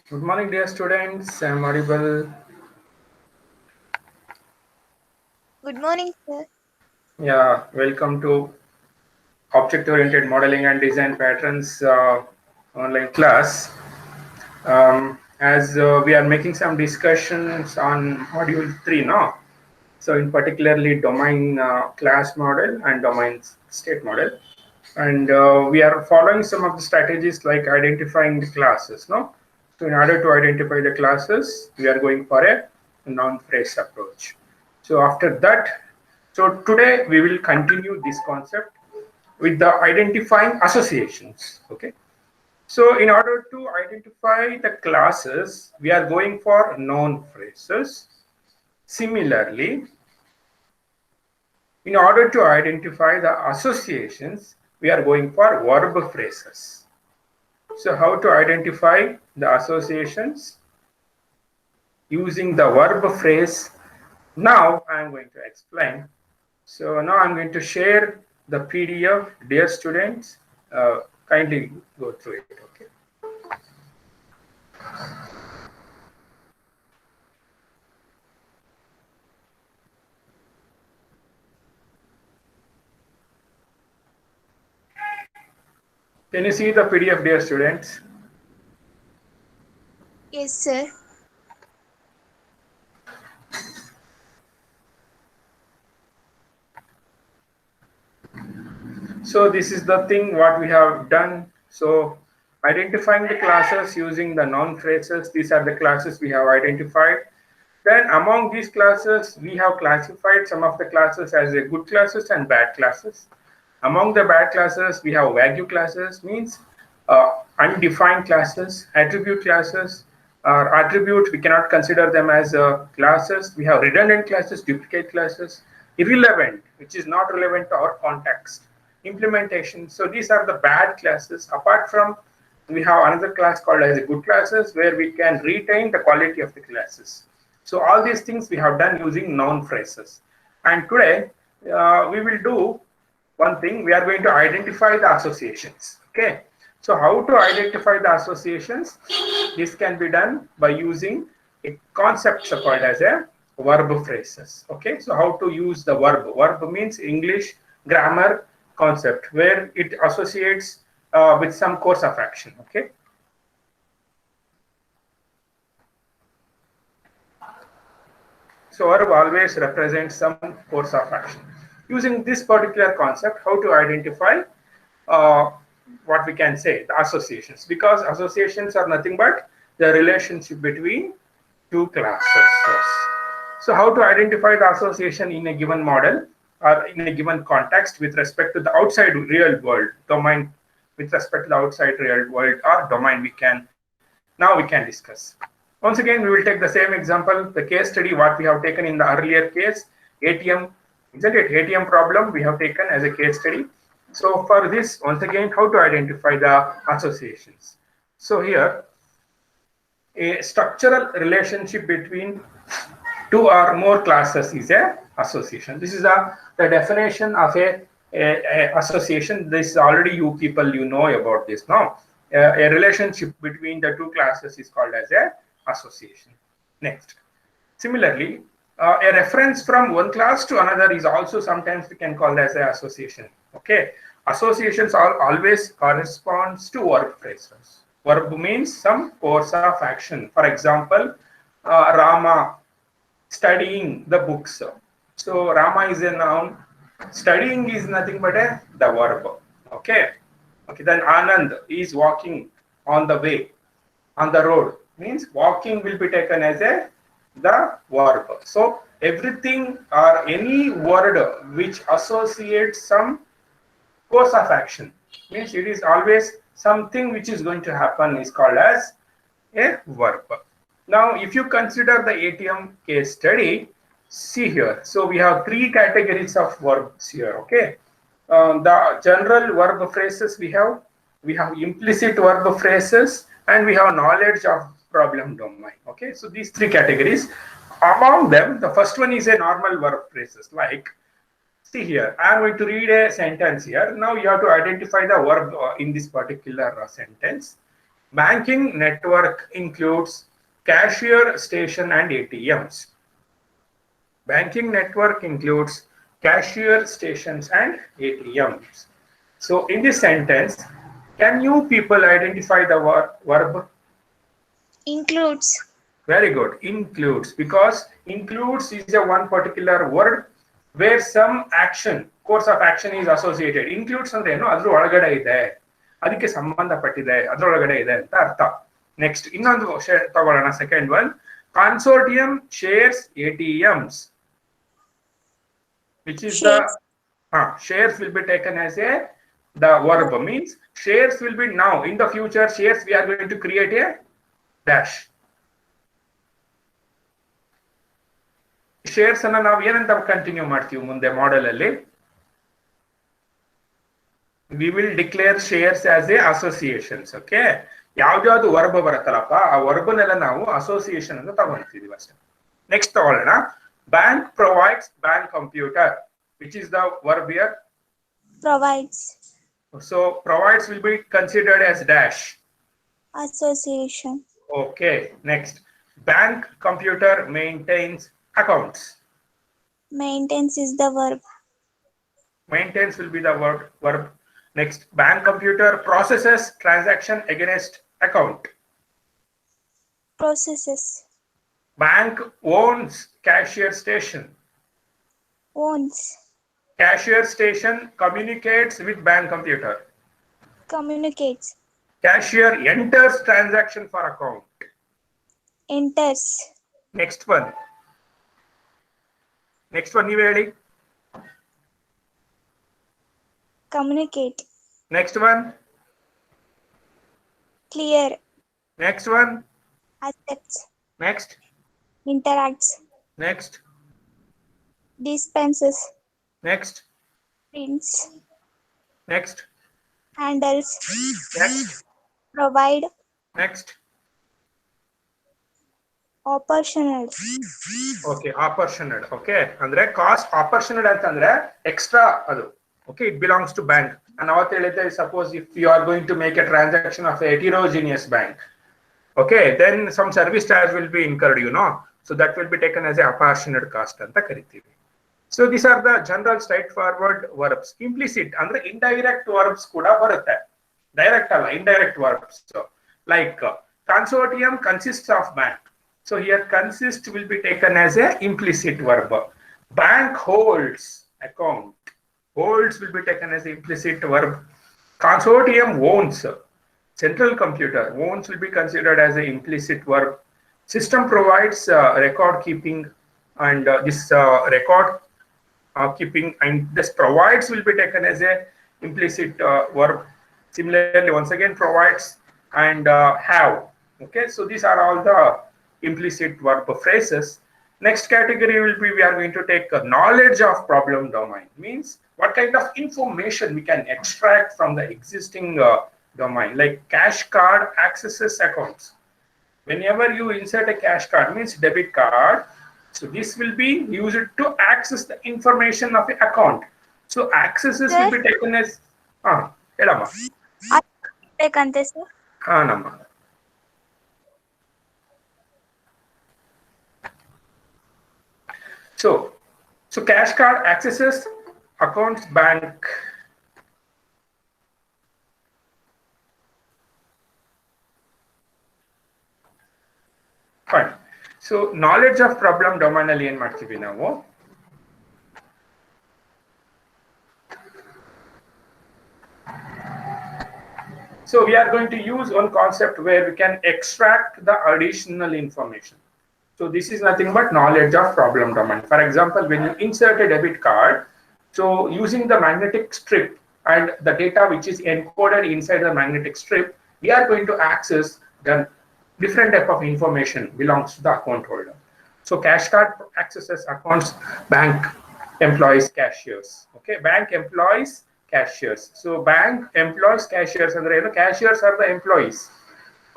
Good morning, dear students. I'm audible. Good morning, sir. Yeah, welcome to Object-Oriented Modeling and Design Patterns online class. As we are making some discussions on Module 3 now. So, in particularly domain class model and domain state model. And we are following some of the strategies like identifying the classes. No, so in order to identify the classes, we are going for a noun phrase approach. So after that, so today we will continue this concept with the identifying associations. Okay, so in order to identify the classes, we are going for noun phrases. Similarly, in order to identify the associations, we are going for verb phrases. So how to identify the associations using the verb phrase? Now I am going to explain. So now I'm going to share the PDF. Dear students, kindly go through it. Okay. Can you see the PDF, dear students? Yes, sir. So this is the thing what we have done. So identifying the classes using the noun phrases, these are the classes we have identified. Then among these classes, we have classified some of the classes as a good classes and bad classes. Among the bad classes, we have vague classes, means undefined classes, attribute classes. Attribute, we cannot consider them as classes. We have redundant classes, duplicate classes, irrelevant, which is not relevant to our context, implementation. So these are the bad classes. Apart from, we have another class called as good classes, where we can retain the quality of the classes. So all these things we have done using noun phrases. And today we will do one thing. We are going to identify the associations. Okay. So how to identify the associations? This can be done by using a concept called as a verb phrases. Okay. So how to use the verb? Verb means English grammar concept where it associates with some course of action. Okay. So verb always represents some course of action. Using this particular concept, how to identify uh, what we can say, the associations, because associations are nothing but the relationship between two classes. Yes. So how to identify the association in a given model or in a given context with respect to the outside real world domain, with respect to the outside real world or domain, we can discuss. Once again, we will take the same example, the case study what we have taken in the earlier case, ATM, isn't it? ATM problem we have taken as a case study. So for this, once again, how to identify the associations. So here, a structural relationship between two or more classes is a association. This is the definition of a association. This already you people you know about this now. A relationship between the two classes is called as a association. Next, similarly, a reference from one class to another is also sometimes we can call as an association. Okay, associations always corresponds to verb phrases. Verb means some course of action. For example, Rama studying the books. So Rama is a noun. Studying is nothing but the verb. Okay. Okay. Then Anand is walking on the way, on the road. Means walking will be taken as a the verb. So everything or any word which associates some course of action, means it is always something which is going to happen, is called as a verb. Now, if you consider the ATM case study, see here. So we have three categories of verbs here. Okay, the general verb phrases we have implicit verb phrases, and we have knowledge of problem domain. Okay, so these three categories. Among them, the first one is a normal verb phrases like. See here, I am going to read a sentence here. Now you have to identify the verb in this particular sentence. Banking network includes cashier station and ATMs. Banking network includes cashier stations and ATMs. So in this sentence, can you people identify the verb? Includes. Very good. Includes, because includes is a one particular word where some action, course of action is associated. Includes ಅಂದ್ರೆ ಏನು, ಅದ್ರ ಒಳಗಡೆ ಇದೆ, ಅದಕ್ಕೆ ಸಂಬಂಧಪಟ್ಟಿದೆ, ಅದರೊಳಗಡೆ ಇದೆ ಅಂತ ಅರ್ಥ. ನೆಕ್ಸ್ಟ್ ಇನ್ನೊಂದು ತಗೊಳ್ಳೋಣ, second one. Consortium shares ATMs, which is Shares. the shares will be taken as the verb, means shares will be now. In the future, shares we are going to create a dash. Shares ಅನ್ನ ನಾವು ಏನಂತ continue ಮಾಡ್ತೀವಿ ಮುಂದೆ model ಅಲ್ಲಿ? We will declare shares as a associations. Okay, ಯಾವ್ದಾವ್ದು verb ಬರುತ್ತಲ್ಲಪ್ಪ, ಆ ವರ್ಬ್ನೆಲ್ಲ ನಾವು ಅಸೋಸಿಯೇಷನ್ ಅಂತ ತಗೊಂತೀವಿ ಅಷ್ಟೇ. ನೆಕ್ಸ್ಟ್ ತಗೊಳ್ಳೋಣ. Bank provides bank computer, which is the verb here? Provides. So provides will be considered as dash. Association. Okay, next. Bank computer maintains accounts. Maintains is the verb. Maintains will be the verb. Next, bank computer processes transaction against account. Processes. Bank owns cashier station. Owns. Cashier station communicates with bank computer. Communicates. Cashier enters transaction for account. Enters. Next one. Next one, ನೀವು ಹೇಳಿ. Communicate. Next one. Clear. Next one. Accepts. Next. Interacts. Next. Dispenses. Next. Prints. Next. Handles. Next. Provide. Next. Operational. Okay, opportunity. Okay ಅಂದ್ರೆ cost opportunity ಅಂತಂದ್ರೆ extra ಅದು. Okay, it belongs to bank. ನಾನು ಅವತ್ತು ಹೇಳಿದ್ದೆ, suppose if you are going to make a transaction of a heterogeneous bank, okay, then some service charge will be incurred, you know, so that will be taken as a apportioned cost ಅಂತ ಕರಿತೀವಿ. So these are the general straightforward verbs. Implicit ಅಂದ್ರೆ indirect verbs ಕೂಡ ಬರುತ್ತೆ, direct ಅಲ್ಲ, indirect verbs. So like consortium consists of bank. So here consist will be taken as a implicit verb. Bank holds account. Holds will be taken as implicit verb. Consortium owns. Central computer owns will be considered as an implicit verb. System provides record keeping, and this record keeping and this provides will be taken as a implicit verb. Similarly, once again provides and have. Okay, so these are all the implicit verb phrases. Next category will be, we are going to take a knowledge of problem domain. Means what kind of information we can extract from the existing domain, like cash card accesses accounts. Whenever you insert a cash card, means debit card, so this will be used to access the information of the account. So accesses will be taken as helama ಬೇಕಂತೆ sir. ನಮ್ಮ so cash card accesses accounts bank. Fine. So knowledge of problem domain ಅಲ್ಲಿ ಏನು ಮಾಡ್ತೀವಿ ನಾವು? So we are going to use one concept where we can extract the additional information. So this is nothing but knowledge of problem domain. For example, when you insert a debit card, so using the magnetic strip and the data which is encoded inside the magnetic strip, we are going to access the different type of information belongs to the account holder. So cash card accesses accounts, bank employs cashiers. Okay, bank employs cashiers. So bank employs cashiers, and cashiers are the employees.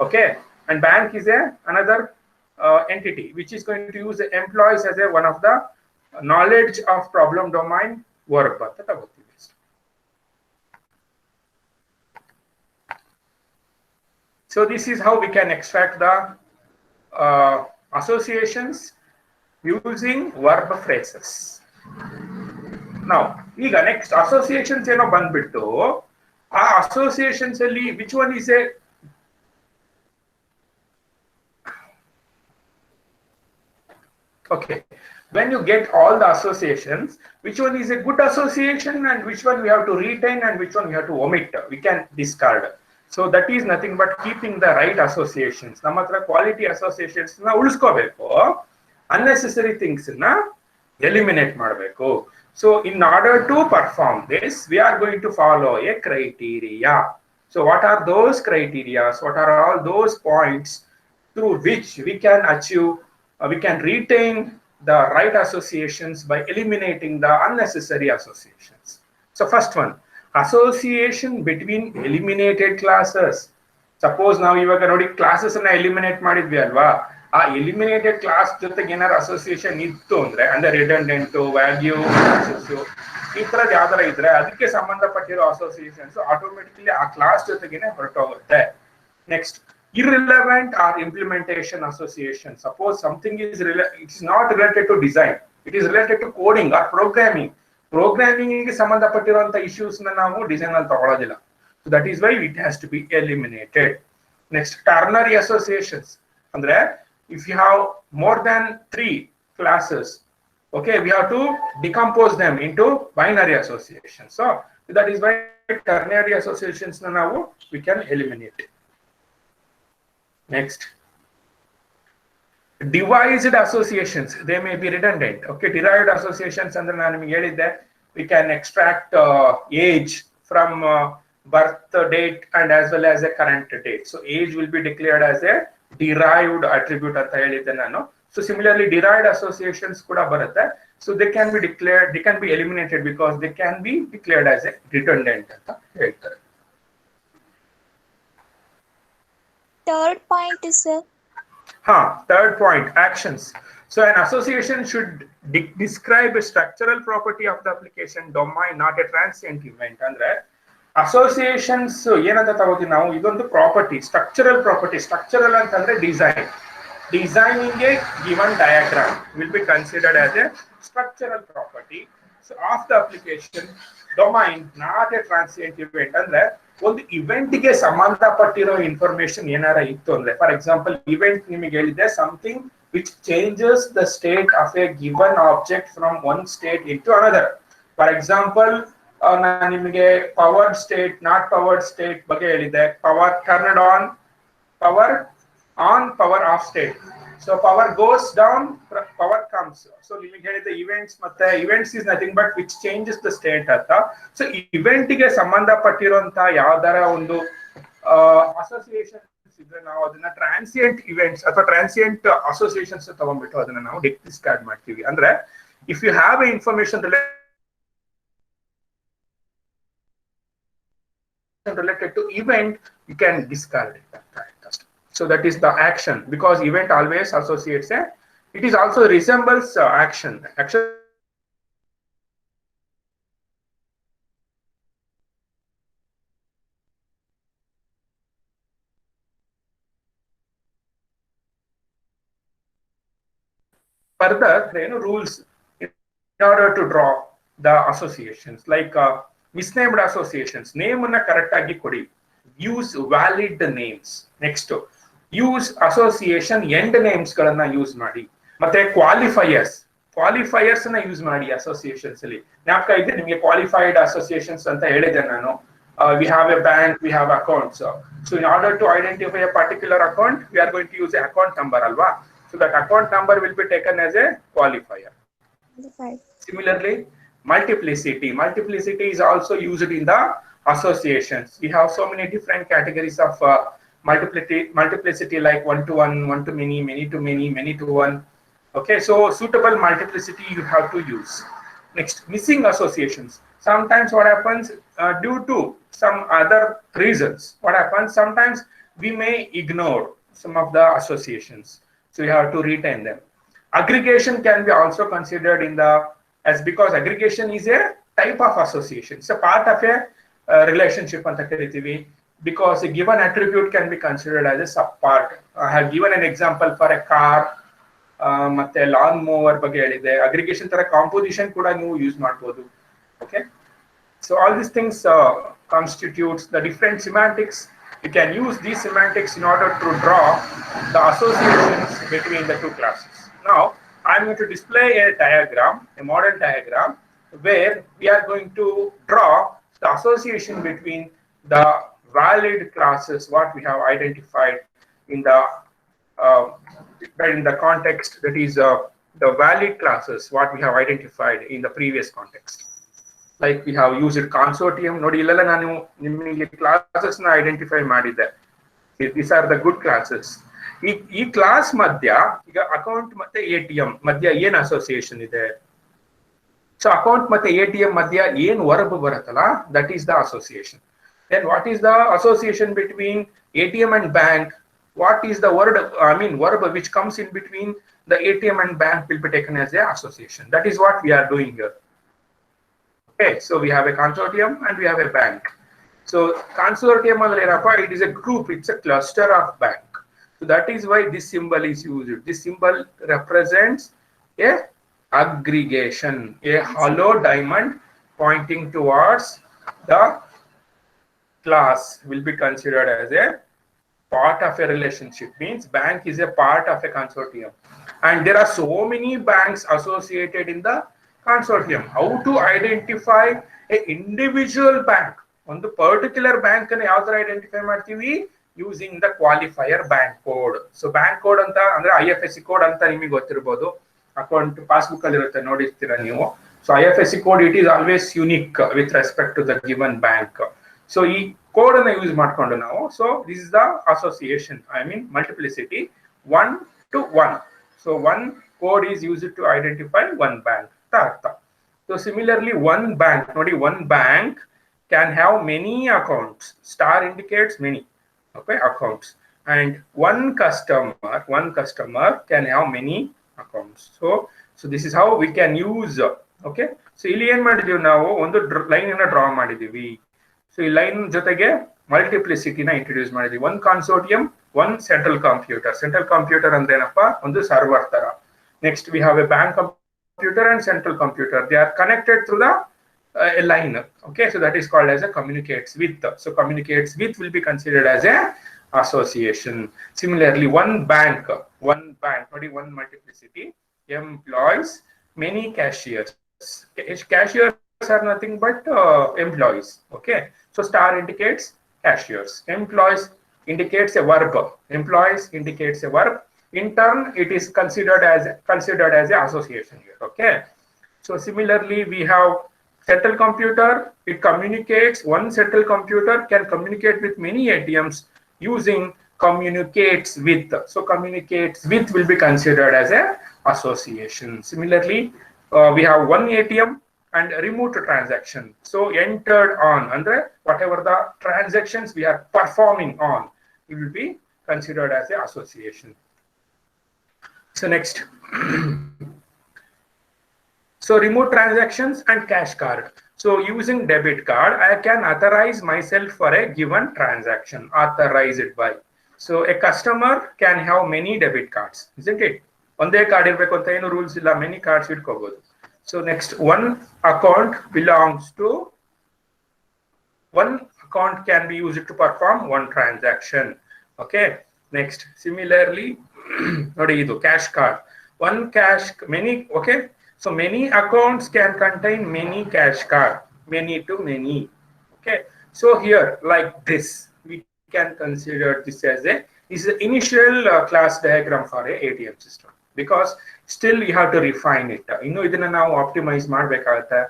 Okay, and bank is another entity which is going to use the employees as one of the knowledge of problem domain verb. So this is how we can extract the associations using verb phrases. Now, ಈಗ next associations ಏನೋ ಬಂದ್ಬಿಟ್ಟು ಆ associations ಅಲ್ಲಿ which one is a okay, when you get all the associations, which one is a good association and which one we have to retain and which one we have to omit, we can discard. So that is nothing but keeping the right associations. ನಮ್ಮ ಹತ್ರ quality associations ನ ಉಳಿಸ್ಕೋಬೇಕು, unnecessary things ನ eliminate ಮಾಡಬೇಕು. So in order to perform this, we are going to follow a criteria. So what are those criteria? What are all those points through which we can achieve, we can retain the right associations by eliminating the unnecessary associations? So first one, association between eliminated classes. Suppose ನಾವು ಇವಾಗ ನೋಡಿ classes ಅನ್ನ eliminate ಮಾಡಿದ್ವಿ ಅಲ್ವಾ, ಆ eliminated class ಜೊತೆಗೆ ಏನಾದ್ರು association ಇತ್ತು ಅಂದ್ರೆ ರಿಡಂಡೆಂಟ್, ವ್ಯಾಲ್ಯೂ, ಈ ತರದ್ ಯಾವ್ದಾರ ಇದ್ರೆ ಅದಕ್ಕೆ ಸಂಬಂಧಪಟ್ಟಿರೋ ಅಸೋಸಿಯೇಷನ್ಸ್ ಆಟೋಮೆಟಿಕಲಿ ಆ ಕ್ಲಾಸ್ ಜೊತೆಗೇನೆ ಹೊರಟೋಗುತ್ತೆ. Next, irrelevant or implementation association. Suppose something is it is not related to design, it is related to coding or programming. Programming ಗೆ ಸಂಬಂಧಪಟ್ಟಿರುವಂತ issues ನ ನಾವು ಡಿಸೈನ್ ಅಲ್ಲಿ ತಗೊಳ್ಳೋದಿಲ್ಲ. So that is why it has to be eliminated. Next, ternary associations. Andre if you have more than 3 classes, okay, we have to decompose them into binary associations. So that is why ternary associations na now we can eliminate. Next, devised associations, they may be redundant. Okay, derived associations andre nanu nimage helidde, we can extract age from birth date and as well as a current date. So age will be declared as a derived attribute anta helidde nanu. So similarly derived associations kuda barutte. So they can be declared, they can be eliminated because they can be declared as a redundant anta heltare. Third point is third point, actions. So an association should describe a structural property of the application domain, not a transient event. Andre associations ಏನಂತ ತಗೋತೀವಿ ನಾವು, ಇದೊಂದು property, structural property. Structural ಅಂತಂದ್ರೆ designing a given diagram will be considered as a structural property of the application domain, not a transient event. ಅಂದ್ರೆ ಒಂದು event ಗೆ ಸಂಬಂಧಪಟ್ಟಿರೋ information ಏನಾರ ಇತ್ತು ಅಂದ್ರೆ, ಫಾರ್ ಎಕ್ಸಾಂಪಲ್ ಇವೆಂಟ್ ನಿಮಗೆ ಹೇಳಿದೆ something which changes the state of a given object from one state into another. For example, ನಾನು ನಿಮಗೆ powered state, not powered state ಬಗ್ಗೆ ಹೇಳಿದೆ. Power turned on, power off state. So power goes down, power comes. So ನಿಮಗೆ ಹೇಳಿದ events, ಮತ್ತೆ events is nothing but which changes the state ಅಂತ. So event ಗೆ ಸಂಬಂಧಪಟ್ಟಿರುವಂತ ಯಾವ್ದಾರ ಒಂದು ಅಸೋಸಿಯೇಷನ್ ಇದ್ರೆ ನಾವು ಅದನ್ನ ಟ್ರಾನ್ಸಿಯಂಟ್ ಇವೆಂಟ್ಸ್ ಅಥವಾ ಟ್ರಾನ್ಸಿಯಂಟ್ ಅಸೋಸಿಯೇಷನ್ಸ್ ತಗೊಂಡ್ಬಿಟ್ಟು ಅದನ್ನ ನಾವು ಡಿಸ್ಕಾರ್ಡ್ ಮಾಡ್ತೀವಿ. ಅಂದ್ರೆ if you have a information related to event, you can discard it. So that is the action, because event always associates it is also resembles action. Further, rules in order to draw the associations, like misnamed associations. Name ಅನ್ನ correct ಆಗಿ ಕೊಡಿ. Use valid names. Next, use association end names ಗಳನ್ನ use ಮಾಡಿ. ಮತ್ತೆ qualifiers ನ use ಮಾಡಿ associations ಅಲ್ಲಿ. ಜ್ಞಾಪಕ ಇದೆ ನಿಮಗೆ ಕ್ವಾಲಿಫೈಡ್ ಅಸೋಸಿಯೇಷನ್ಸ್ ಅಂತ ಹೇಳಿದೆ ನಾನು. We have a bank, we have accounts. So in order to identify a particular account, we are going to use account number alwa. So that account number will be taken as a qualifier. Similarly, multiplicity is also used in the associations. We have so many different categories of multiplicity, like one to one, one to many, many to many, many to one. Okay, so suitable multiplicity you have to use. Next, missing associations. Sometimes what happens, due to some other reasons, what happens, sometimes we may ignore some of the associations, so you have to retain them. Aggregation can be also considered in the because aggregation is a type of association. It's a part of a relationship anta karitivi. because a given attribute can be considered as a subpart. I have given an example for a car, ಮತ್ತೆ lawn mower ಬಗ್ಗೆ ಹೇಳಿದೆ. Aggregation ತರ composition ಕೂಡ ನೀವು use ಮಾಡ್ಬೋದು. Okay, so all these things constitutes the different semantics. You can use these semantics in order to draw the associations between the two classes. Now I'm going to display a diagram, a model diagram, where we are going to draw the association between the valid classes what we have identified in the context, that is the valid classes what we have identified in the previous context. Like we have used consortium. ನೋಡಿ ಇಲ್ಲೆಲ್ಲ ನಾನು ನಿಮಗೆ classes ನ identify ಮಾಡಿದ್ದೆ. These are the good classes. ಈ class ಮಧ್ಯ ಈಗ account ಮತ್ತೆ ಎಟಿಎಂ ಮಧ್ಯ ಏನ್ ಅಸೋಸಿಯೇಷನ್ ಇದೆ? ಸೊ ಅಕೌಂಟ್ ಮತ್ತೆ ಎಟಿಎಂ ಮಧ್ಯ ಏನ್ ವರ್ಬ್ ಬರುತ್ತಲ್ಲ, that is the association. Then what is the association between ATM and bank? What is the word, verb which comes in between the ATM and bank will be taken as a association. That is what we are doing here. Okay, so we have a consortium and we have a bank. So consortium, it is a group, it's a cluster of bank. So that is why this symbol is used. This symbol represents a aggregation, a hollow diamond pointing towards the class will be considered as a part of a relationship. Means bank is a part of a consortium, and there are so many banks associated in the consortium. How to identify a individual bank? On the particular bank and how to identify ಮಾಡ್ತೀವಿ? Using the qualifier bank code. So bank code ಅಂತ ಅಂದ್ರೆ IFSC code ಅಂತ ನಿಮಗೆ ಗೊತ್ತಿರಬಹುದು. Account passbook ಅಲ್ಲಿ ಇರುತ್ತೆ, ನೋಡಿರ್ತೀರಾ ನೀವು. So IFSC code, it is always unique with respect to the given bank. So ಈ ಕೋಡ್ ಅನ್ನು ಯೂಸ್ ಮಾಡ್ಕೊಂಡು ನಾವು, so this is the association, multiplicity, 1 to 1. So one code is used to identify one bank. So similarly, one bank, ನೋಡಿ, one bank can have many accounts. Star indicates many, okay, accounts, and one customer can have many accounts. So this is how we can use. Okay, so ಇಲ್ಲಿ ಏನ್ ಮಾಡಿದೀವಿ ನಾವು, ಒಂದು line ಅನ್ನ draw ಮಾಡಿದೀವಿ. So ಈ line ಜೊತೆಗೆ ಮಲ್ಟಿಪ್ಲಿಸಿಟಿನ introduce ಮಾಡಿದ್ವಿ. ಒನ್ ಕಾನ್ಸೋರ್ಟಿಯಂ, ಒನ್ ಸೆಂಟ್ರಲ್ ಕಂಪ್ಯೂಟರ್ ಅಂದ್ರೆ ಏನಪ್ಪಾ, ಒಂದು ಸರ್ವರ್ ತರ. Next we have A bank computer and central computer. They are connected through the a line. Okay, so that is called as a communicates with. So communicates with will be considered as a association. Similarly, one bank, only one multiplicity, employs many cashiers. Cashiers are nothing but employees. Okay, so star indicates cashiers. Employees indicates a verb. Employees indicates a verb. In turn, it is considered as an association here. Okay, so similarly, we have central computer. It communicates. One central computer can communicate with many ATMs using communicates with. So communicates with will be considered as a association. Similarly, we have one ATM and remote transaction. So entered on, andre whatever the transactions we are performing on, it will be considered as a association. So next, so remote transactions and cash card. So using debit card, I can authorize myself for a given transaction. Authorize it by. So a customer can have many debit cards, isn't it? ಒಂದೇ card ಇರಬೇಕು ಅಂತ ಏನು rules ಇಲ್ಲ, many cards ಇಟ್ಕೋಬಹುದು. So next, one account can be used to perform one transaction. Okay, next, similarly, cash card, one cash, many. Okay, so many accounts can contain many cash card, many to many. Okay, so here like this, we can consider this as a initial class diagram for a ATM system, because still you have to refine it. ಇನ್ನು ಇದನ್ನ ನಾವು optimise ಮಾಡಬೇಕಾಗುತ್ತೆ,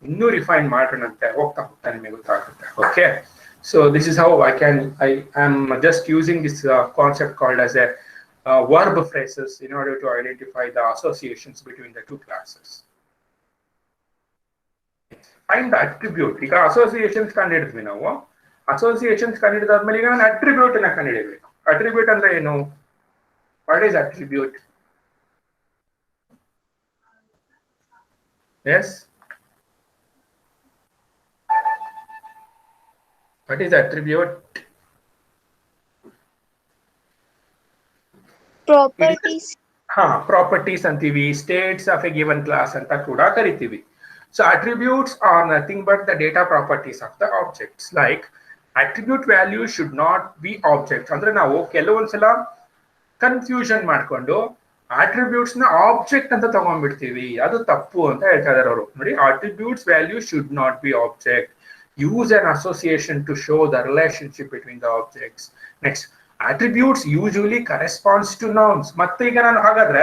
ಇನ್ನೂ refine ಮಾಡೋಣಂತೆ, ಹೋಗ್ತಾ ನಿಮಗೆ ಗೊತ್ತಾಗುತ್ತೆ. Okay, so this is how I am just using this concept called as a verb phrases in order to identify the associations between the two classes. Find the attribute. ಈಗ associations ಕಂಡಿಡಿದ್ವಿ ನಾವು. Associations ಕಂಡಿಡಿದಾದ್ಮೇಲೆ ಈಗ ನಾನು attribute ನ ಕಂಡಿಡಿಬೇಕು. Attribute ಅಂದ್ರೆ ಏನು? What is attribute? Yes, what is attribute? Properties. Properties ಅಂತೀವಿ, states of a given class ಅಂತ ಕೂಡ ಕರಿತೀವಿ. So attributes are nothing but the data properties of the objects. Like attribute value should not be objects. ಅಂದ್ರೆ ನಾವು ಕೆಲವೊಂದ್ಸಲ confusion ಮಾಡ್ಕೊಂಡು attributes ನ object ಅಂತ ತಗೊಂಡ್ಬಿಡ್ತೀವಿ, ಅದು ತಪ್ಪು ಅಂತ ಹೇಳ್ತಾ ಇದಾರೆ ಅವರು. ನೋಡಿ, attributes value should not be object. Use an association to show the relationship between the objects. Next, attributes usually corresponds to nouns. ಮತ್ತೆ ಈಗ ನಾನು ಹಾಗಾದ್ರೆ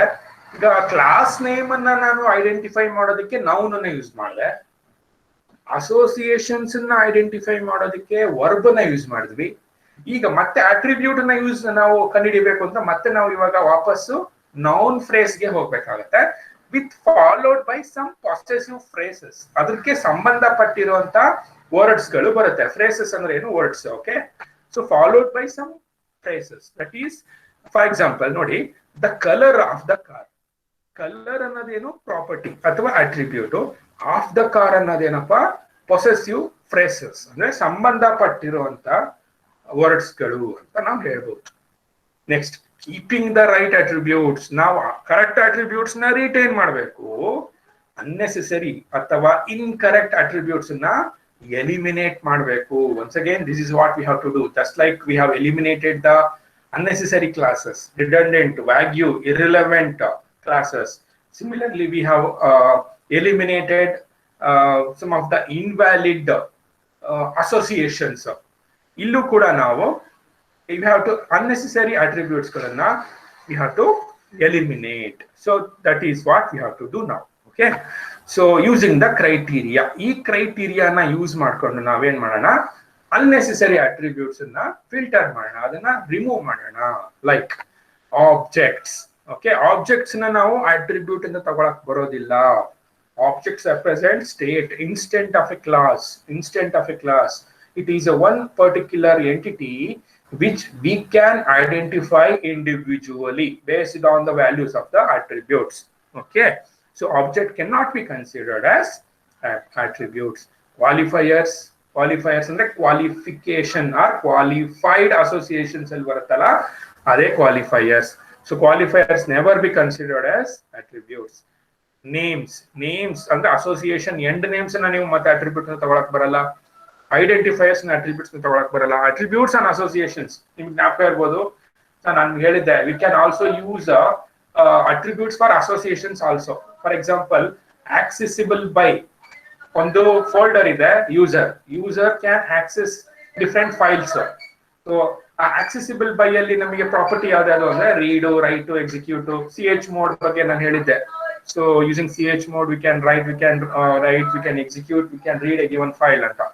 ಈಗ ಕ್ಲಾಸ್ ನೇಮ್ ಅನ್ನ ನಾನು ಐಡೆಂಟಿಫೈ ಮಾಡೋದಕ್ಕೆ ನೌನ್ ಅನ್ನ ಯೂಸ್ ಮಾಡಿದೆ, ಅಸೋಸಿಯೇಷನ್ಸ್ ಅನ್ನ ಐಡೆಂಟಿಫೈ ಮಾಡೋದಕ್ಕೆ ವರ್ಬ್ ನ ಯೂಸ್ ಮಾಡಿದ್ವಿ. ಈಗ ಮತ್ತೆ ಅಟ್ರಿಬ್ಯೂಟ್ ನ ನಾವು ಕಂಡುಹಿಡಿಬೇಕು ಅಂತ ಮತ್ತೆ ನಾವು ಇವಾಗ ವಾಪಸ್ಸು ನೌನ್ ಫ್ರೇಸ್ ಗೆ ಹೋಗ್ಬೇಕಾಗತ್ತೆ, with followed by some possessive phrases. ಅದಕ್ಕೆ ಸಂಬಂಧಪಟ್ಟಿರುವಂತ ವರ್ಡ್ಸ್ ಗಳು ಬರುತ್ತೆ. ಫ್ರೇಸಸ್ ಅಂದ್ರೆ ಏನು? Words. Okay, so followed by some phrases. That is, for example, ನೋಡಿ, the color of the car. Colour ಅನ್ನೋದೇನು? ಪ್ರಾಪರ್ಟಿ ಅಥವಾ ಅಟ್ರಿಬ್ಯೂಟ್. ಆಫ್ ದ ಕಾರ್ ಅನ್ನೋದೇನಪ್ಪ? ಪೊಸೆಸಿವ್ ಫ್ರೇಸಸ್, ಅಂದ್ರೆ ಸಂಬಂಧಪಟ್ಟಿರುವಂತ ವರ್ಡ್ಸ್ ಗಳು ಅಂತ ನಾವು ಹೇಳ್ಬೋದು. Next, keeping the right attributes. ನಾವು ಕರೆಕ್ಟ್ ಅಟ್ರಿಬ್ಯೂಟ್ಸ್ ನ ರಿಟೈನ್ ಮಾಡಬೇಕು. ಅನ್ನೆಸೆಸರಿ ಅಥವಾ ಇನ್ಕರೆಕ್ಟ್ ಅಟ್ರಿಬ್ಯೂಟ್ಸ್ ನ eliminate ಮಾಡಬೇಕು. once again, this is what we have to do. Just like we have eliminated the unnecessary classes, redundant, vague, irrelevant classes, similarly we have eliminated some of the invalid associations. illu kuda ನಾವು we have to unnecessary attributes ಗಳನ್ನ we have to eliminate. So that is what we have to do now. Okay, so using the criteria, ಈ ಕ್ರೈಟೀರಿಯಾನ use ಮಾಡ್ಕೊಂಡು ನಾವೇನ್ ಮಾಡೋಣ? Unnecessary attributes ಅನ್ನ filter ಮಾಡೋಣ, ಅದನ್ನ remove ಮಾಡೋಣ. Like objects. ಓಕೆ, ಆಬ್ಜೆಕ್ಟ್ಸ್ ನ ನಾವು ಅಟ್ರಿಬ್ಯೂಟ್ ಅಂತ ತಗೊಳಕ್ ಬರೋದಿಲ್ಲ. Objects represent state, instant of A class. Instant of A class, it is one particular entity which we can identify individually based on the values of the attributes. Okay, so object cannot be considered as attributes. Qualifiers ಅಂದ್ರೆ qualification or qualified associations ಅಲ್ಲಿ ಬರುತ್ತಲ್ಲ, ಅದೇ qualifiers. So qualifiers never be considered as attributes. Names ಅಂದ್ರೆ association end names ಅನ್ನ ನೀವು ಮತ್ತೆ attribute ಅಂತ ತಗೊಳಕ್ ಬರಲ್ಲ. ಐಡೆಂಟಿಫೈಯರ್ಸ್ ನ ಅಟ್ರಿಬ್ಯೂಟ್ಸ್ ತಗೊಳಕ್ ಬರಲ್ಲ. ಅಟ್ರಿಬ್ಯೂಟ್ಸ್ ಅಂಡ್ ಅಸೋಸಿಯೇಷನ್ಸ್ ನಿಮ್ಗೆ ಜ್ಞಾಪಕ ಇರ್ಬೋದು, ನಾನು ಹೇಳಿದ್ದೆ, we can also use attributes for associations also. For example, accessible by ಒಂದು ಫೋಲ್ಡರ್ ಇದೆ, user can access different files. So ಆ ಆಕ್ಸೆಸಿಬಲ್ ಬೈ ಅಲ್ಲಿ ನಮಗೆ ಪ್ರಾಪರ್ಟಿ ಯಾವ್ದು ಅಂದ್ರೆ ರೀಡು, ರೈಟು, ಎಕ್ಸಿಕ್ಯೂಟು. CH mode ಬಗ್ಗೆ ನಾನು ಹೇಳಿದ್ದೆ. So using CH mode we can write, we can execute, we can read a given file anta.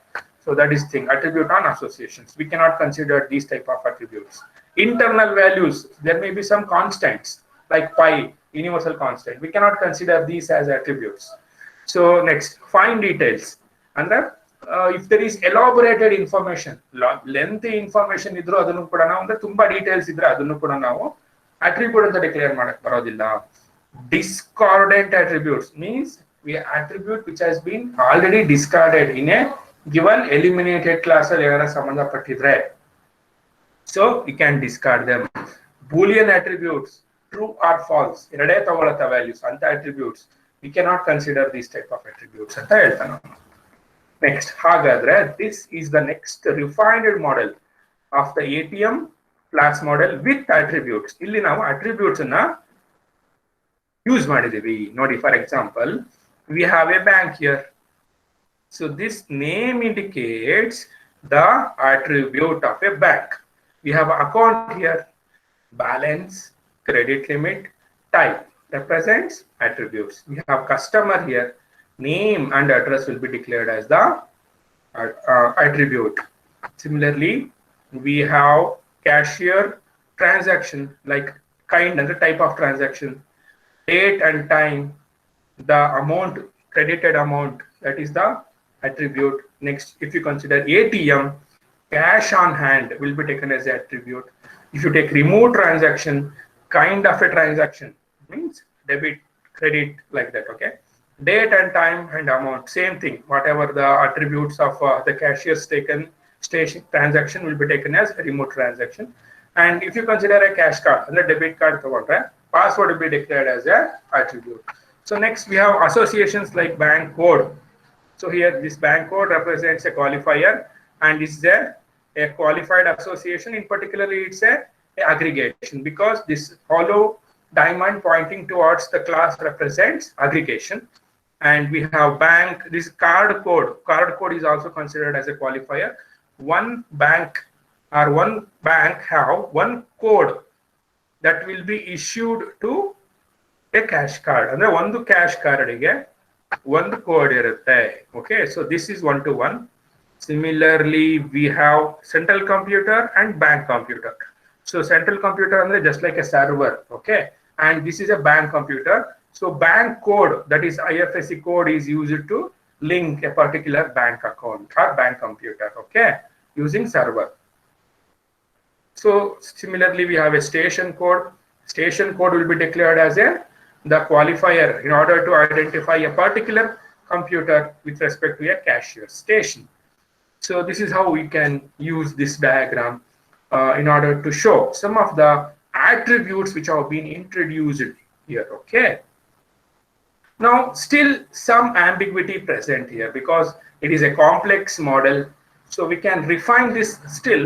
So that is thing, attribute on associations. We cannot consider these type of attributes. Internal values, there may be some constants like pi, universal constant. We cannot consider these as attributes. So next, fine details. And if there is elaborated information, lengthy information idru adannu kuda ನಾವು ಅಂದ್ರೆ ತುಂಬಾ details ಇದ್ರೆ ಅದನ್ನು ಕೂಡ ನಾವು attribute ಅಂತ declare ಮಾಡಕ್ ಬರೋದಿಲ್ಲ. Discordant attributes means we attribute which has been already discarded in a given eliminated class ಅಲ್ಲಿ ಏನಾರ ಸಂಬಂಧಪಟ್ಟಿದ್ರೆ, so we can discard them. Boolean attributes, true or false, ಎರಡೇ ತಗೊಳತ್ತ values ಅಂತ attributes, we cannot consider these type of attributes ಅಂತ ಹೇಳ್ತಾನೆ. Next, ಹಾಗಾದ್ರೆ this is the next refined model of the ATM class model with attributes. ಇಲ್ಲಿ ನಾವು attributes ಅನ್ನ use ಮಾಡಿದೀವಿ ನೋಡಿ. For example, we have a bank here. So this name indicates the attribute of a bank. We have an account here. Balance, credit limit, type represents attributes. We have customer here. Name and address will be declared as the attribute. Similarly, we have cashier, transaction, like kind and the type of transaction. Date and time, the amount, credited amount, that is the attribute. Next, if you consider ATM, cash on hand will be taken as the attribute. If you take remote transaction, kind of a transaction means debit, credit, like that. Okay, date and time and amount, same thing. Whatever the attributes of the cashier's taken station transaction will be taken as a remote transaction. And if you consider a cash card and a debit card, password will be declared as a attribute. So next we have associations like bank code. So here this bank code represents a qualifier, and this is a qualified association. In particularly, it's a aggregation, because this hollow diamond pointing towards the class represents aggregation. And we have bank, this card code. Card code is also considered as a qualifier. One bank have one code that will be issued to a cash card. ಅಂದ್ರೆ ಒಂದು cash ಕಾರ್ಡ್ಗೆ ಒಂದು code ಇರುತ್ತೆ. Okay, so this is one to one. Similarly, we have central computer and bank computer. So central computer andre just like a server, okay, and this is a bank computer. So bank code, that is IFSC code, is used to link a particular bank account or bank computer, okay, using server. So similarly, we have a station code. Station code will be declared as the qualifier in order to identify a particular computer with respect to a cashier station. So this is how we can use this diagram in order to show some of the attributes which have been introduced here, okay. Now still some ambiguity present here because it is a complex model, so we can refine this still,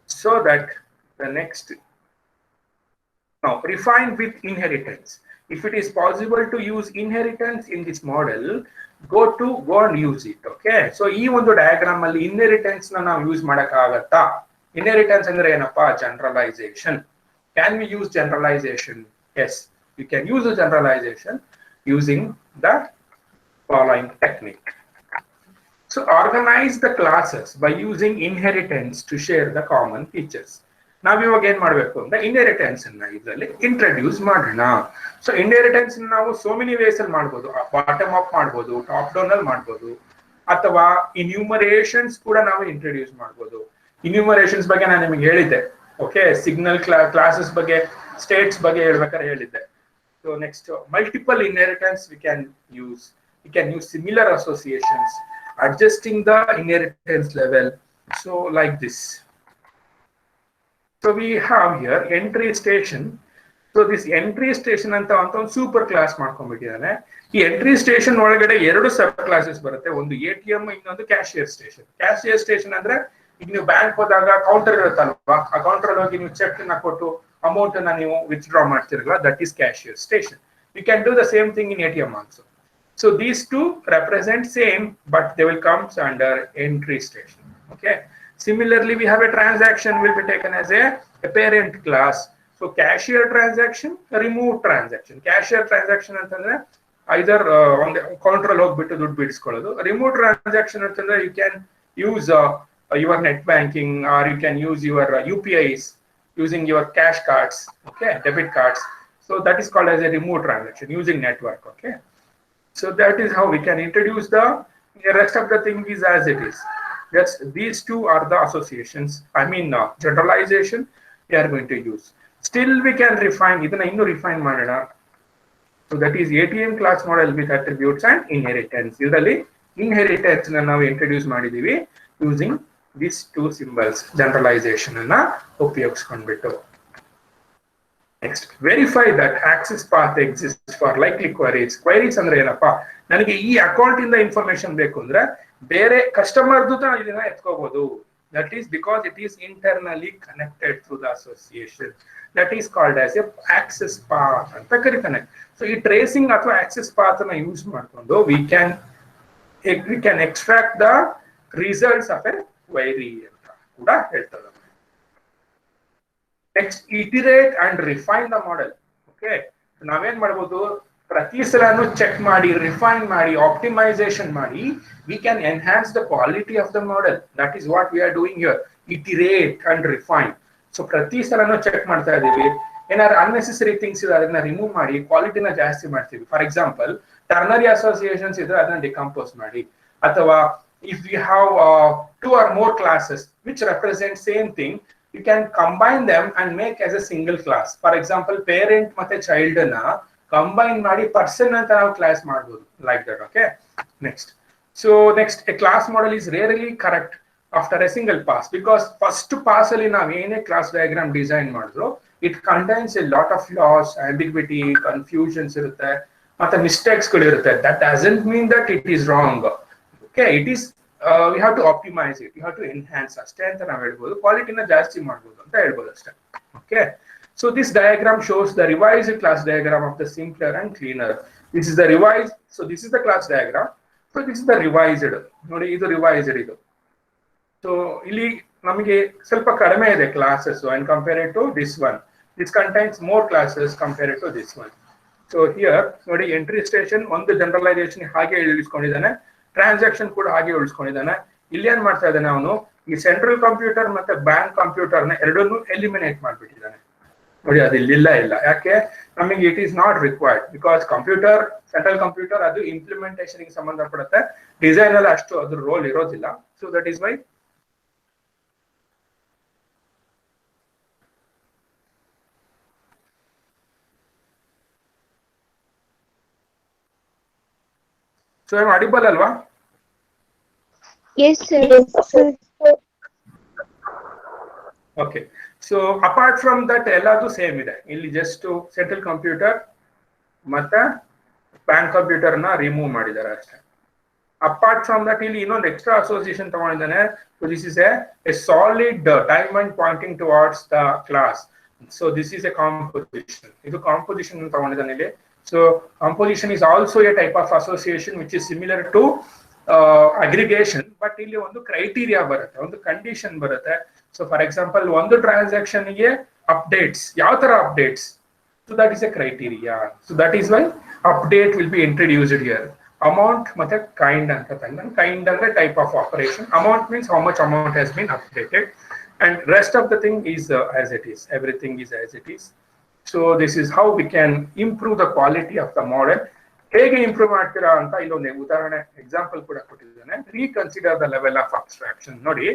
so that the next, now refine with inheritance. If it is possible to use inheritance in this model, go and use it, okay. So ee ಒಂದು diagram ಅಲ್ಲಿ inheritance na ನಾವು use ಮಾಡಕ್ಕಾಗತ್ತಾ? Inheritance ಅಂದ್ರೆ ಏನಪ್ಪಾ? Generalization. Can we use generalization? Yes, we can use the generalization using the following technique. So organize the classes by using inheritance to share the common features. ನಾವು ಇವಾಗ ಏನ್ ಮಾಡಬೇಕು ಅಂದ್ರೆ inheritance ಅನ್ನ ಇದರಲ್ಲಿ ಇಂಟ್ರೊಡ್ಯೂಸ್ ಮಾಡೋಣ. ಸೊ ಇನ್ಹೆರಿಟೆನ್ಸ್ ನಾವು so many ways ಅಲ್ಲಿ ಮಾಡಬಹುದು. ಬಾಟಮ್ ಅಪ್ ಮಾಡಬಹುದು, ಟಾಪ್ ಡೌನ್ ಅಲ್ಲಿ ಮಾಡಬಹುದು, ಅಥವಾ ಇನ್ಯೂಮರೇಷನ್ಸ್ ಕೂಡ ನಾವು ಇಂಟ್ರೊಡ್ಯೂಸ್ ಮಾಡಬಹುದು. ಇನ್ಯೂಮರೇಷನ್ಸ್ ಬಗ್ಗೆ ನಾನು ನಿಮಗೆ ಹೇಳಿದ್ದೆ, ಓಕೆ, ಸಿಗ್ನಲ್ ಕ್ಲಾಸಸ್ ಬಗ್ಗೆ, ಸ್ಟೇಟ್ಸ್ ಬಗ್ಗೆ ಹೇಳ್ಬೇಕಾದ್ರೆ ಹೇಳಿದ್ದೆ. So next multiple inheritance we can use similar associations, adjusting the inheritance level. So like this. So we have here entry station. So this entry station ಅಂತ ಒಂದು ಸೂಪರ್ ಕ್ಲಾಸ್ ಮಾಡ್ಕೊಂಡ್ಬಿಟ್ಟಿದ್ದಾನೆ. ಈ entry station ಒಳಗಡೆ ಎರಡು ಸಬ್ classes ಬರುತ್ತೆ, ಒಂದು ATM, ಇನ್ನೊಂದು cashier station. Cashier station ಅಂದ್ರೆ ಈಗ ನೀವು ಬ್ಯಾಂಕ್ ಹೋದಾಗ ಕೌಂಟರ್ ಇರುತ್ತಲ್ವಾ, ಆ ಕೌಂಟರ್ ಹೋಗಿ ನೀವು ಚೆಕ್ ನ ಕೊಟ್ಟು ಅಮೌಂಟ್ ಅನ್ನ ನೀವು ವಿತ್ಡ್ರಾ ಮಾಡ್ತಿರಲ್ಲ, that is cashier station. You can do the same thing in ATM also. So these two represent same, but they will come under entry station, okay. Similarly, we have a transaction will be taken as a parent class. So cashier transaction, remove transaction. Cashier transaction ಅಂತಂದ್ರೆ either on the counter ಅಲ್ಲಿ ಹೋಗ್ಬಿಟ್ಟು ದುಡ್ಡು ಬಿಡಿಸ್ಕೊಳ್ಳೋದು. Remove transaction ಅಂತಂದ್ರೆ you can use your net banking, or you can use your UPIs using your cash cards, okay, debit cards. So that is called as a remove transaction using network, okay. So that is how we can introduce the rest of the thing is as it is. Yes, these two are the associations. I mean generalization we are going to use. Still we can refine, idana innu refine ಮಾಡೋಣ. So that is ATM class model with attributes and inheritance. ಇದರಲ್ಲಿ inheritance ನ ನಾವು introduce ಮಾಡಿದೀವಿ using these two symbols, generalization ಅನ್ನ ಉಪಯೋಗಿಸಿಕೊಂಡ್ಬಿಟ್ಟು. Next, verify that access path exists for likely queries. Queries ಅಂದ್ರೆ ಏನಪ್ಪಾ? ನನಗೆ ಈ ಅಕೌಂಟ್ ಇಂದ ಇನ್ಫಾರ್ಮೇಶನ್ ಬೇಕು ಅಂದ್ರೆ ಬೇರೆ ಕಸ್ಟಮರ್ ಇದನ್ನ ಎತ್ಕೋಬಹುದು. That is because it is internally connected through the association. That is called as a access path ಅಂತ ಕರೀತಾನೆ. So ಈ ಟ್ರೇಸಿಂಗ್ ಅಥವಾ access path ಅನ್ನ ಯೂಸ್ ಮಾಡ್ಕೊಂಡು we can extract the results of a query ಅಂತ ಕೂಡ ಹೇಳ್ತಾರೆ. Next, iterate and refine the model. Okay, ನಾವೇನ್ ಮಾಡಬಹುದು, ಪ್ರತಿ ಸಲನು ಚೆಕ್ ಮಾಡಿ, ರಿಫೈನ್ ಮಾಡಿ, ಆಪ್ಟಿಮೈಸೇಷನ್ ಮಾಡಿ, we can enhance the quality of the model. That is what we are doing here. Iterate and refine. So ಪ್ರತಿ ಸಲನು ಚೆಕ್ ಮಾಡ್ತಾ ಇದೀವಿ, ಏನಾದ್ರು unnecessary things ಇದ್ರೆ ಅದನ್ನ ರಿಮೂವ್ ಮಾಡಿ ಕ್ವಾಲಿಟಿನ ಜಾಸ್ತಿ ಮಾಡ್ತೀವಿ. ಫಾರ್ ಎಕ್ಸಾಂಪಲ್ ಟರ್ನರಿ ಅಸೋಸಿಯೇಷನ್ಸ್ ಇದ್ರೆ ಅದನ್ನ ಡಿಕಂಪೋಸ್ ಮಾಡಿ, ಅಥವಾ if we have two or more classes which represent same thing, you can combine them and make as a single class. For example, parent ಮತ್ತೆ child na combine ಮಾಡಿ person ಅಂತ ನಾವು class ಮಾಡಬಹುದು, like that, okay. Next, so next, a class model is rarely correct after a single pass, because first pass ಅಲ್ಲಿ ನಾವು ಏನೇ class diagram design ಮಾಡಿದ್ರು it contains a lot of loss, ambiguity, confusions ಇರುತ್ತೆ, ಮತ್ತೆ ಮಿಸ್ಟೇಕ್ಸ್ಗಳು ಇರುತ್ತೆ. That doesn't mean that it is wrong. Okay, it is we have to optimise it, you have to enhance ಅಷ್ಟೇ ಅಂತ ನಾವು ಹೇಳ್ಬೋದು. ಕ್ವಾಲಿಟಿನ ಜಾಸ್ತಿ ಮಾಡ್ಬೋದು ಅಂತ ಹೇಳ್ಬೋದು ಅಷ್ಟೇ. Okay, so this diagram shows the revised class diagram of the simpler and cleaner. This is the revised, so this is the class diagram, so this is the revised. ನೋಡಿ ಇದು revised ಇದು. So ಇಲ್ಲಿ ನಮಗೆ ಸ್ವಲ್ಪ ಕಡಿಮೆ ಇದೆ classes and compared to this one, this contains more classes compared to this one. So here ನೋಡಿ entry station ಒಂದು ಜನರಲೈಸೇಷನ್ ಹಾಗೆ ಉಳಿಸ್ಕೊಂಡಿದ್ದಾನೆ, ಟ್ರಾನ್ಸಾಕ್ಷನ್ ಕೂಡ ಹಾಗೆ ಉಳಿಸ್ಕೊಂಡಿದ್ದಾನೆ. ಇಲ್ಲಿ ಏನ್ ಮಾಡ್ತಾ ಇದ್ದಾನೆ ಅವನು, ಈ ಸೆಂಟ್ರಲ್ ಕಂಪ್ಯೂಟರ್ ಮತ್ತೆ ಬ್ಯಾಂಕ್ ಕಂಪ್ಯೂಟರ್ ನ ಎರಡನ್ನೂ ಎಲಿಮಿನೇಟ್ ಮಾಡ್ಬಿಟ್ಟಿದ್ದಾನೆ. ನೋಡಿ ಅದು ಇಲ್ಲಿಲ್ಲ ಇಲ್ಲ, ಯಾಕೆ ನಮಗೆ it is not required, because computer central computer ಅದು ಇಂಪ್ಲಿಮೆಂಟೇಷನ್ ಗೆ ಸಂಬಂಧಪಡುತ್ತೆ, ಡಿಸೈನ್ ಅಲ್ಲಿ ಅಷ್ಟು ಅದ್ರ ರೋಲ್ ಇರೋದಿಲ್ಲ. So that is why so I am audible ಅಲ್ವಾ? Yes, sir. Yes, sir. Okay, so apart from that ಎಲ್ಲದು ಸೇಮ್ ಇದೆ. ಇಲ್ಲಿ ಜಸ್ಟ್ ಸೆಂಟ್ರಲ್ ಕಂಪ್ಯೂಟರ್ ಮತ್ತೆ ಬ್ಯಾಂಕ್ ಕಂಪ್ಯೂಟರ್ ನ ರಿಮೂವ್ ಮಾಡಿದ್ದಾರೆ ಅಷ್ಟೇ. ಅಪಾರ್ಟ್ ಫ್ರಮ್ ದಟ್ ಇಲ್ಲಿ ಇನ್ನೊಂದು ಎಕ್ಸ್ಟ್ರಾ ಅಸೋಸಿಯೇಷನ್ ತಗೊಂಡಿದ್ದಾನೆ. So this is a solid diamond pointing towards the class. So this is a composition, ಇದು ಕಾಂಪೋಸಿಷನ್ ತಗೊಂಡಿದ್ದಾನೆ ಇಲ್ಲಿ. So composition is also a type of association which is similar to aggregation, but ಇಲ್ಲಿ ಒಂದು criteria ಬರುತ್ತೆ, ಒಂದು condition ಬರುತ್ತೆ. So for example ಒಂದು transaction ಗೆ ಅಪ್ಡೇಟ್ಸ್, ಯಾವ ತರ updates, so that is a criteria. So that is why update will be introduced here. Amount ಮತ್ತೆ ಕೈಂಡ್ ಅಂತ ತಂದ, ಕೈಂಡ್ ಅಂದ್ರೆ type of operation, amount means how much amount has been updated, and rest of the thing is as it is, everything is as it is. So this is how we can improve the quality of the model. ಹೇಗೆ improve ಮಾಡ್ತೀರಾ ಅಂತ ಇಲ್ಲೊಂದು ಉದಾಹರಣೆ example ಕೂಡ ಕೊಟ್ಟಿದ್ದಾನೆ. Reconsider the level of abstraction. ನೋಡಿ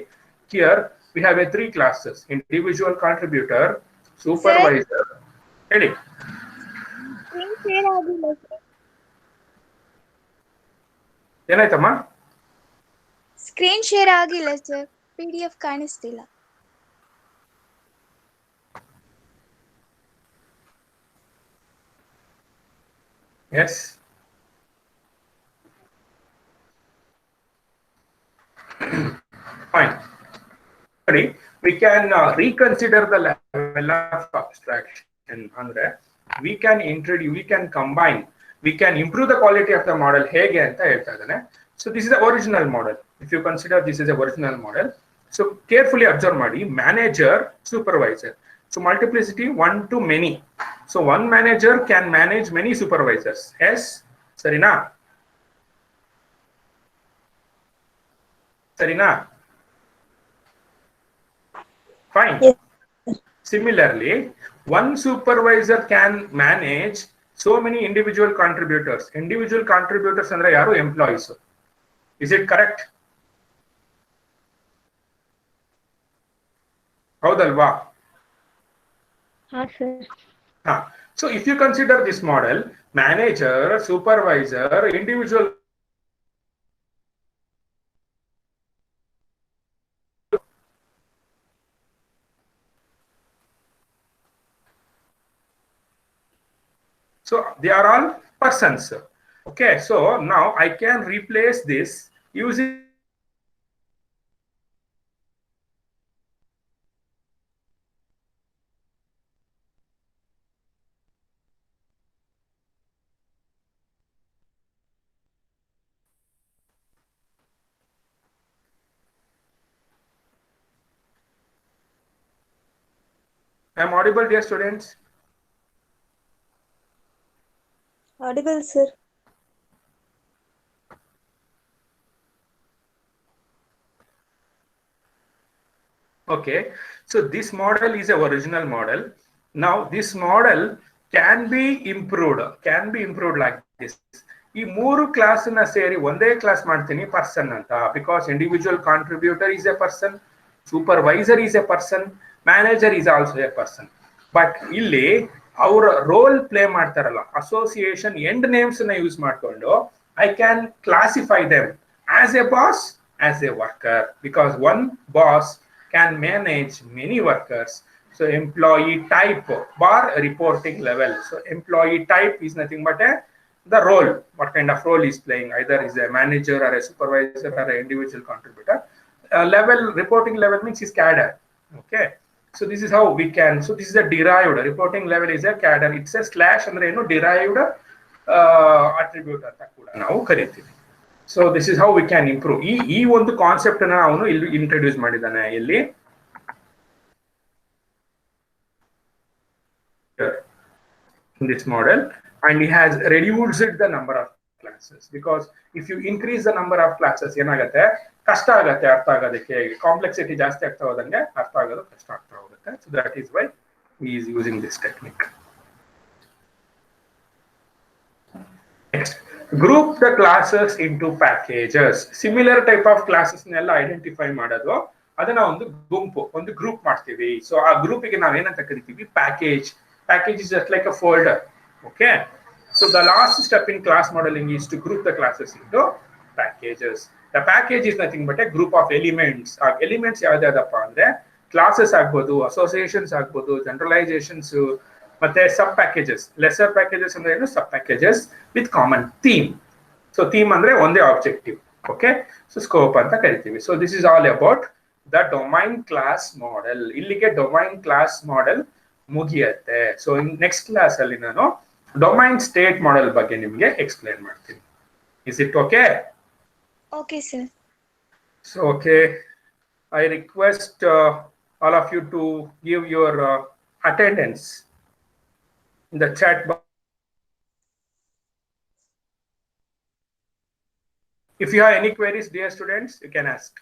here we have a 3 classes: individual contributor, supervisor. ಹೇಳಿ ಏನಾಯ್ತಮ್ಮ? ಸ್ಕ್ರೀನ್ ಶೇರ್ ಆಗಿಲ್ಲ ಸರ್, PDF ಕಾಣಿಸ್ತಿಲ್ಲ. Yes. Fine. We can reconsider the level of abstraction. Andre we can introduce, we can combine, we can improve the quality of the model. Hege anta helta idane. So this is the original model. If you consider this is a original model, so carefully observe madi, manager, supervisor. So multiplicity 1 to many. So one manager can manage many supervisors. Yes, sarina? Sarina? Fine. Yes. Similarly, one supervisor can manage so many individual contributors. Individual contributors andre yaru employees. Is it correct? Haudalva? Yes, sir. So if you consider this model, manager, supervisor, individual so they are all persons. Okay, so now I can replace this using I am audible, dear students? Audible, sir. Okay, so this model is a original model. Now this model can be improved like this. ಈ ಮೂರು class ನ ಸೇರಿ ಒಂದೇ class ಮಾಡ್ತೀನಿ person ಅಂತ, because individual contributor is A person, supervisor is A person, manager is also A person. But ಇಲ್ಲಿ ಅವರ role play ಮಾಡ್ತಾರಲ್ಲ, ಅಸೋಸಿಯೇಷನ್ ಎಂಡ್ ನೇಮ್ಸ್ ನ ಯೂಸ್ ಮಾಡ್ಕೊಂಡು I can classify them as A boss as a worker, because one boss can manage many workers. So employee type bar reporting level. So employee type is nothing but the role, what kind of role is playing, either is a manager or a supervisor or an individual contributor. Level reporting level means is cadre. Okay, so this is how we can. So this is a derived reporting level is a cadre. It's a slash ಅಂದ್ರೆ ಏನು derived attribute ಅಂತ ಕೂಡ ನಾವು ಕರಿತೀವಿ. So this is how we can improve. ಈ ಒಂದು concept ನ ಅವನು ಇಲ್ಲಿ ಇಂಟ್ರೊಡ್ಯೂಸ್ ಮಾಡಿದ್ದಾನೆ ಇಲ್ಲಿ in this model, and he has reduced the number of classes, because if you increase the number of classes ಏನಾಗುತ್ತೆ, ಕಷ್ಟ ಆಗುತ್ತೆ ಅರ್ಥ ಆಗೋದಕ್ಕೆ, ಕಾಂಪ್ಲೆಕ್ಸಿಟಿ ಜಾಸ್ತಿ ಆಗ್ತಾ ಹೋದಂಗೆ ಅರ್ಥ ಆಗೋದು ಕಷ್ಟ ಆಗ್ತಾ ಹೋಗುತ್ತೆ. So that is why he is using this technique. Next, group the classes into packages. Similar type of classes ನೆಲ್ಲ ಐಡೆಂಟಿಫೈ ಮಾಡೋದು, ಅದನ್ನ ಒಂದು ಗುಂಪು, ಒಂದು ಗ್ರೂಪ್ ಮಾಡ್ತೀವಿ. ಸೊ ಆ ಗ್ರೂಪಿಗೆ ನಾವು ಏನಂತ ಕರಿತೀವಿ, package. Package is just like a folder. Okay, so the last step in class modeling is to group the classes into packages. The package is nothing but a group of elements. Elements ಯಾವ್ದಾದಪ್ಪ ಅಂದ್ರೆ classes ಆಗ್ಬೋದು, associations ಆಗ್ಬೋದು, generalizations, ಮತ್ತೆ sub packages. Lesser packages ಅಂದ್ರೆ ಏನು, sub packages with common theme. So theme ಅಂದ್ರೆ ಒಂದೇ objective. Okay, so scope ಅಂತ ಕರಿತೀವಿ. So this is all about the domain class model. ಇಲ್ಲಿಗೆ domain class model ಮುಗಿಯುತ್ತೆ. ಸೊ ನೆಕ್ಸ್ಟ್ ಕ್ಲಾಸ್ ಅಲ್ಲಿ ನಾನು ಡೊಮೈನ್ ಸ್ಟೇಟ್ ಮಾಡೆಲ್ ಬಗ್ಗೆ ನಿಮಗೆ ಎಕ್ಸ್ಪ್ಲೇನ್ ಮಾಡ್ತೀನಿ. Is it okay? Okay sir. So okay, I request all of you to give your attendance in the chat box. If you have any queries, dear students, you can ask.